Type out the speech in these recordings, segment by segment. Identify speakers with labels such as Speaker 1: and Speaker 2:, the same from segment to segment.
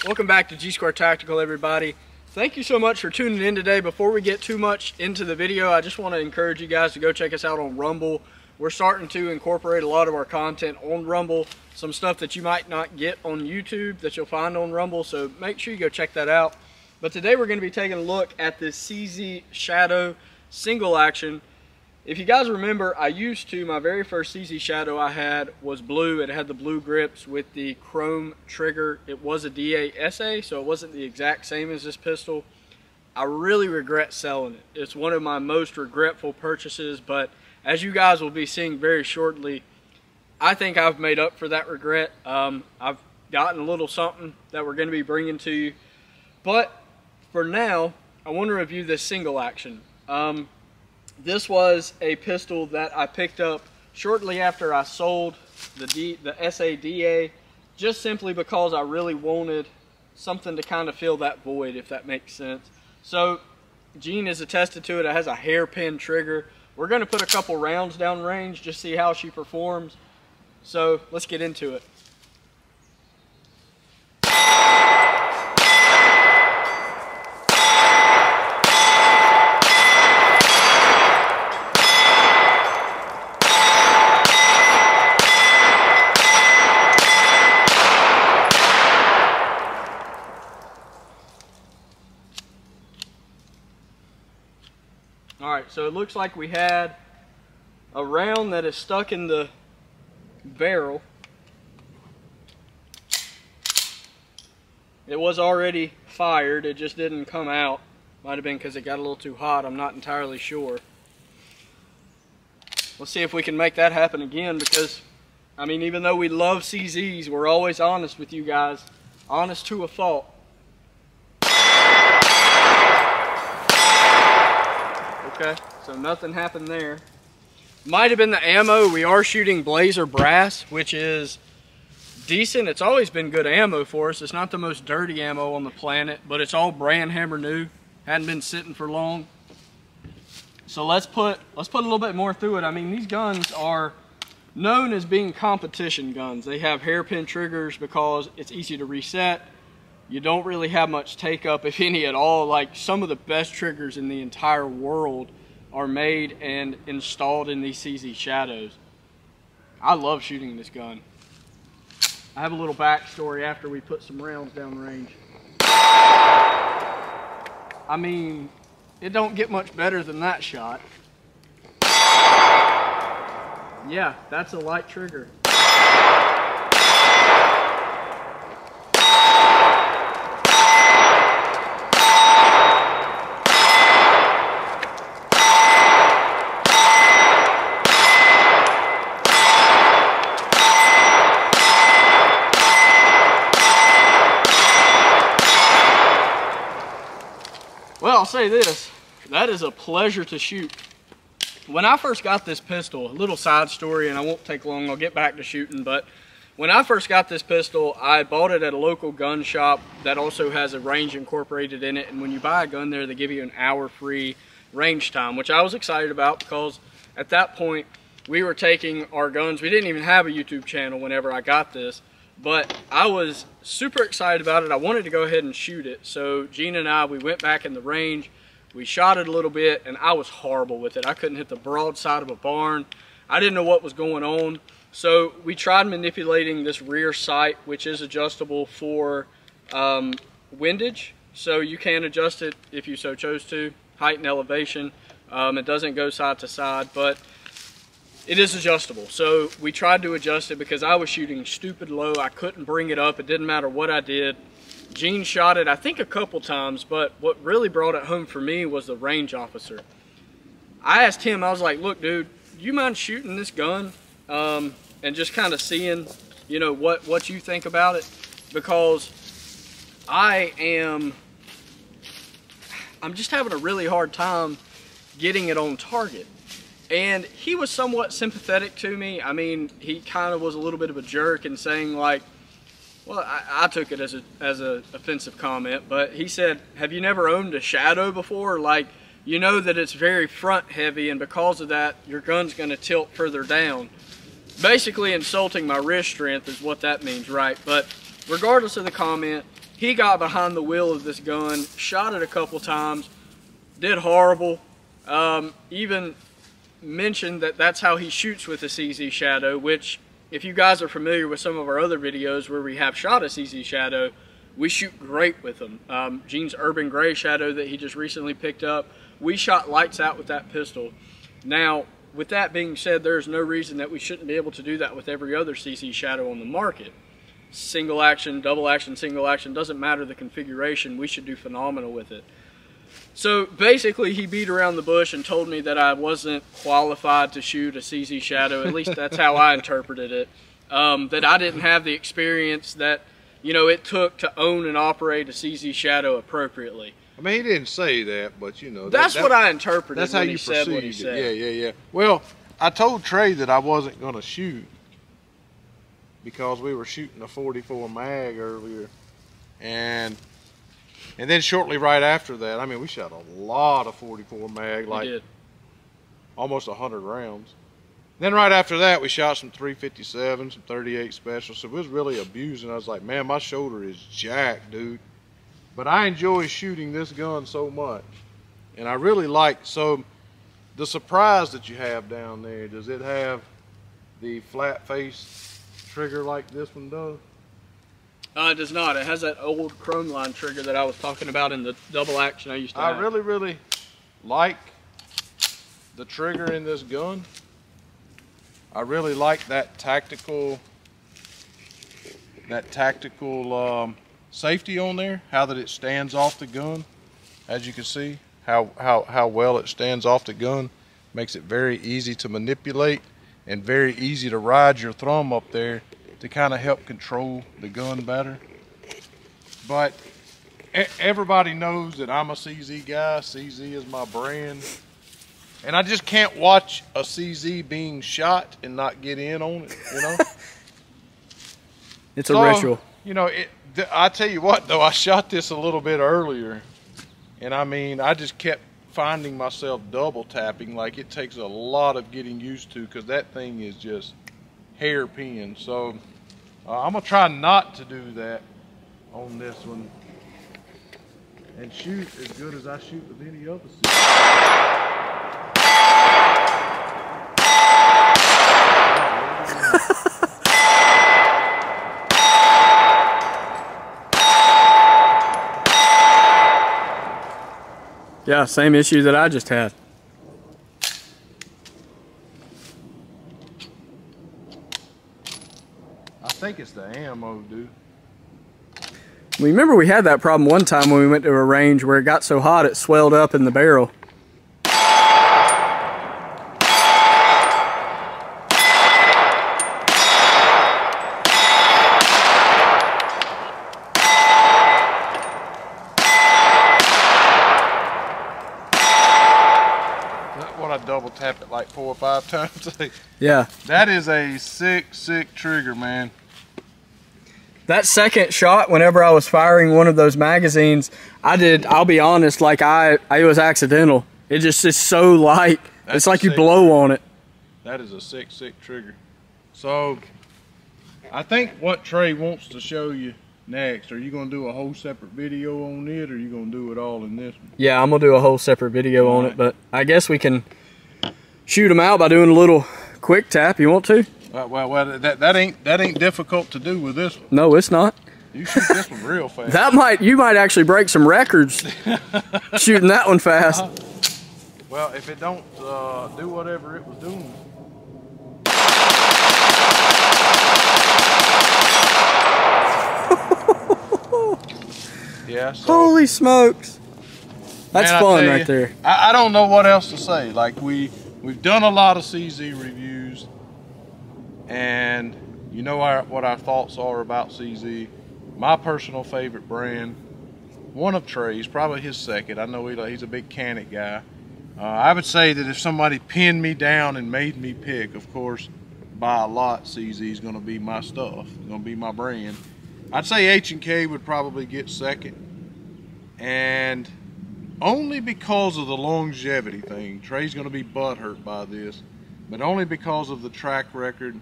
Speaker 1: Welcome back to G Square Tactical, everybody. Thank you so much for tuning in today. Before we get too much into the video, I just want to encourage you guys to go check us out on Rumble. We're starting to incorporate a lot of our content on Rumble, some stuff that you might not get on YouTube that you'll find on Rumble, so make sure you go check that out. But today we're going to be taking a look at this CZ Shadow single action. If you guys remember, my very first CZ Shadow I had was blue. It had the blue grips with the chrome trigger. It was a DA-SA, so it wasn't the exact same as this pistol. I really regret selling it. It's one of my most regretful purchases, but as you guys will be seeing very shortly, I think I've made up for that regret. I've gotten a little something that we're going to be bringing to you. But for now, I want to review this single action. This was a pistol that I picked up shortly after I sold the SA-DA, just simply because I really wanted something to kind of fill that void, if that makes sense. So Jean is attested to it. It has a hairpin trigger. We're going to put a couple rounds down range, just see how she performs. So let's get into it. Alright, so it looks like we had a round that is stuck in the barrel. It was already fired, it just didn't come out. Might have been because it got a little too hot, I'm not entirely sure. Let's see if we can make that happen again, because, I mean, even though we love CZs, we're always honest with you guys. Honest to a fault. Okay, so nothing happened there. Might have been the ammo. We are shooting Blazer Brass, which is decent. It's always been good ammo for us. It's not the most dirty ammo on the planet, but it's all brand hammer new. Hadn't been sitting for long. So let's put a little bit more through it. I mean, these guns are known as being competition guns. They have hairpin triggers because it's easy to reset. You don't really have much take up, if any at all. Like, some of the best triggers in the entire world are made and installed in these CZ Shadows. I love shooting this gun. I have a little backstory after we put some rounds down range. I mean, it don't get much better than that shot. Yeah, that's a light trigger. Well, I'll say this, that is a pleasure to shoot. When I first got this pistol, a little side story, and I won't take long, I'll get back to shooting, but when I first got this pistol, I bought it at a local gun shop that also has a range incorporated in it, and when you buy a gun there, they give you an hour free range time, which I was excited about because at that point, we were taking our guns. We didn't even have a YouTube channel whenever I got this, but I was super excited about it. I wanted to go ahead and shoot it. So Gene and I, we went back in the range, we shot it a little bit, and I was horrible with it. I couldn't hit the broadside of a barn. I didn't know what was going on. So we tried manipulating this rear sight, which is adjustable for windage. So you can adjust it if you so chose to, height and elevation. It doesn't go side to side, but it is adjustable. So we tried to adjust it because I was shooting stupid low. I couldn't bring it up. It didn't matter what I did. Gene shot it, I think, a couple times, but what really brought it home for me was the range officer. I asked him, I was like, look, dude, do you mind shooting this gun and just kind of seeing, you know, what you think about it? Because I'm just having a really hard time getting it on target. And he was somewhat sympathetic to me. I mean, he kind of was a little bit of a jerk in saying, like, well, I took it as a offensive comment, but he said, have you never owned a Shadow before? Like, you know that it's very front heavy, and because of that, your gun's going to tilt further down. Basically insulting my wrist strength is what that means, right? But regardless of the comment, he got behind the wheel of this gun, shot it a couple times, did horrible. Even mentioned that that's how he shoots with a CZ Shadow, which if you guys are familiar with some of our other videos where we have shot a CZ Shadow, we shoot great with them. Gene's Urban Gray Shadow that he just recently picked up, we shot lights out with that pistol. Now, with that being said, there's no reason that we shouldn't be able to do that with every other CZ Shadow on the market. Single action, double action, single action, doesn't matter the configuration, we should do phenomenal with it. So basically he beat around the bush and told me that I wasn't qualified to shoot a CZ Shadow, at least that's how I interpreted it. That I didn't have the experience that, you know, it took to own and operate a CZ Shadow appropriately.
Speaker 2: I mean, he didn't say that, but you know.
Speaker 1: That's what I interpreted.
Speaker 2: That's how you perceived what he said. Yeah. Well, I told Trey that I wasn't going to shoot because we were shooting a 44 mag earlier. And then shortly right after that, I mean, we shot a lot of 44 mag, like almost 100 rounds. Then right after that, we shot some 357, some 38 special. So it was really abusing. I was like, man, my shoulder is jacked, dude. But I enjoy shooting this gun so much. And I really like, so the surprise that you have down there, does it have the flat face trigger like this one does?
Speaker 1: It does not. It has that old chrome line trigger that I was talking about in the double action I used to have.
Speaker 2: I really like the trigger in this gun. I really like that tactical safety on there, how that it stands off the gun. As you can see, how well it stands off the gun. Makes it very easy to manipulate and very easy to ride your thumb up there to kind of help control the gun better. But everybody knows that I'm a CZ guy. CZ is my brand. And I just can't watch a CZ being shot and not get in on it, you know?
Speaker 1: It's a ritual.
Speaker 2: You know, I tell you what, though, I shot this a little bit earlier. And I mean, I just kept finding myself double tapping. Like, it takes a lot of getting used to because that thing is just hairpin. So I'm going to try not to do that on this one and shoot as good as I shoot with any other CZ.
Speaker 1: Yeah, same issue that I just had.
Speaker 2: I think it's the ammo, dude.
Speaker 1: Remember we had that problem one time when we went to a range where it got so hot it swelled up in the barrel.
Speaker 2: What, I double tap it like 4 or 5 times.
Speaker 1: Yeah.
Speaker 2: That is a sick trigger, man.
Speaker 1: That second shot, whenever I was firing one of those magazines, I'll be honest, like it was accidental. It just is so light. It's like you blow on it.
Speaker 2: That is a sick trigger. So, I think what Trey wants to show you next, are you going to do a whole separate video on it, or are you going to do it all in this one? Yeah,
Speaker 1: I'm going to do a whole separate video on it, but I guess we can shoot them out by doing a little quick tap. You want to?
Speaker 2: Well, that ain't difficult to do with this one.
Speaker 1: No, it's not.
Speaker 2: You shoot this one real fast.
Speaker 1: You might actually break some records shooting that one fast.
Speaker 2: Well, if it don't do whatever it was doing. Yeah. So,
Speaker 1: holy smokes! That's fun right there.
Speaker 2: I don't know what else to say. Like we've done a lot of CZ reviews. And you know what our thoughts are about CZ. My personal favorite brand, one of Trey's, probably his second. I know he's a big Canic guy. I would say that if somebody pinned me down and made me pick, of course, by a lot, CZ is going to be my stuff. It's going to be my brand. I'd say H&K would probably get second. And only because of the longevity thing. Trey's going to be butthurt by this. But only because of the track record,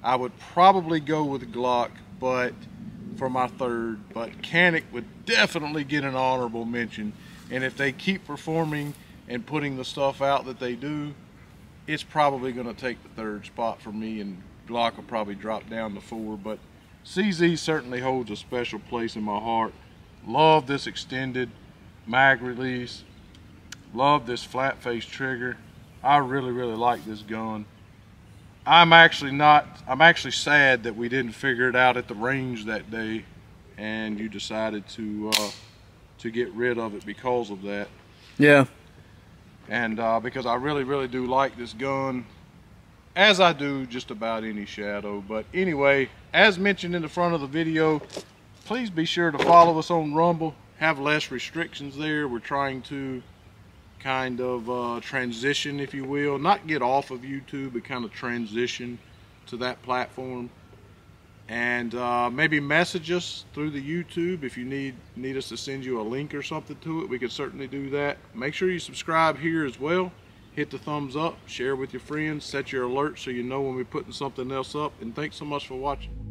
Speaker 2: I would probably go with Glock, but for my third, but Canic would definitely get an honorable mention. And if they keep performing and putting the stuff out that they do, it's probably going to take the third spot for me, and Glock will probably drop down to 4. But CZ certainly holds a special place in my heart. Love this extended mag release. Love this flat face trigger. I really like this gun. I'm actually sad that we didn't figure it out at the range that day, and you decided to get rid of it because of that.
Speaker 1: Yeah.
Speaker 2: And because I really do like this gun, as I do just about any Shadow. But anyway, as mentioned in the front of the video, please be sure to follow us on Rumble. Have less restrictions there. We're trying to kind of transition, if you will, not get off of YouTube, but kind of transition to that platform. And maybe message us through the YouTube if you need us to send you a link or something to it. We could certainly do that. Make sure you subscribe here as well. Hit the thumbs up, share with your friends, set your alerts so you know when we're putting something else up. And thanks so much for watching.